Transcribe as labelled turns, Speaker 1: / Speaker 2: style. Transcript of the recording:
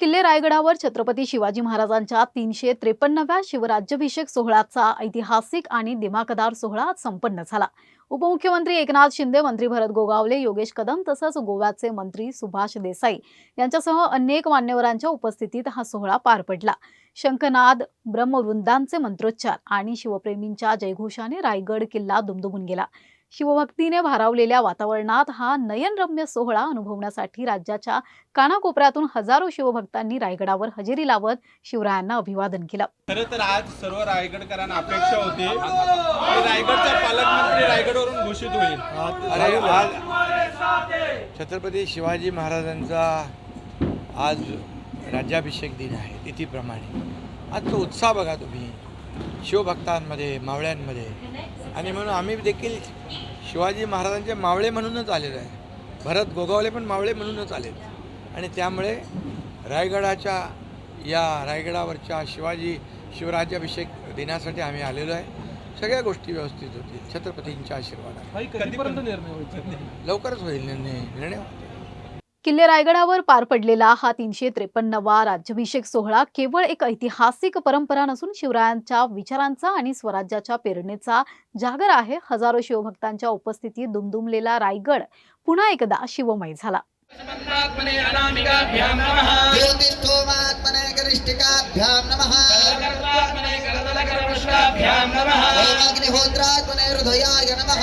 Speaker 1: किल्ले रायगडावर छत्रपती शिवाजी महाराजांच्या 353व्या शिवराज्याभिषेक सोहळ्याचा ऐतिहासिक आणि दिमाखदार सोहळा आज संपन्न झाला। उपमुख्यमंत्री एकनाथ शिंदे, मंत्री भरत गोगावले, योगेश कदम तसंच गोव्याचे मंत्री सुभाष देसाई यांच्यासह अनेक मान्यवरांच्या उपस्थितीत हा सोहळा पार पडला। शंखनाद, ब्रह्मवृंदांचे मंत्रोच्चार आणि शिवप्रेमींच्या जयघोषाने रायगड किल्ला दुमदुमून गेला। शिवभक्तीने भारावलेल्या वातावरणात हा नयनरम्य सोहळा अनुभवण्यासाठी राज्याच्या कानाकोपऱ्यातून हजारो शिवभक्तांनी रायगडावर हजेरी लावत शिवरायांना अभिवादन केलं।
Speaker 2: खरं तर आज सर्व रायगडकरांना अपेक्षा होती की रायगडचा पालकमंत्री रायगडवरून घोषित होईल।
Speaker 3: आज छत्रपती शिवाजी महाराजांचा आज राज्याभिषेक दिन आहे। तिथीप्रमाणे आज तो उत्साह बघा तुम्ही शिवभक्तांमध्ये, मावळ्यांमध्ये, आणि म्हणून आम्ही देखील शिवाजी महाराजांचे मावळे म्हणूनच आलेलो आहे। भरत गोगावले पण मावळे म्हणूनच आलेत आणि त्यामुळे रायगडावरच्या शिवराज्याभिषेक दिनासाठी आम्ही आलेलो आहे। सगळ्या गोष्टी व्यवस्थित होतील छत्रपतींच्या आशीर्वादाने।
Speaker 2: कधीपर्यंत निर्णय होईल?
Speaker 3: लवकरच होईल निर्णय।
Speaker 1: किल्ले रायगडावर पार पडलेला हा 353वा राज्याभिषेक सोहळा केवळ एक ऐतिहासिक परंपरा नसून शिवरायांच्या विचारांचा आणि स्वराज्याच्या प्रेरणेचा जागर आहे। हजारो शिवभक्तांच्या उपस्थितीत दुमदुमलेला रायगड पुन्हा एकदा शिवमय झाला।
Speaker 4: अग्निहोत्रात्मने हृदयाय नमः।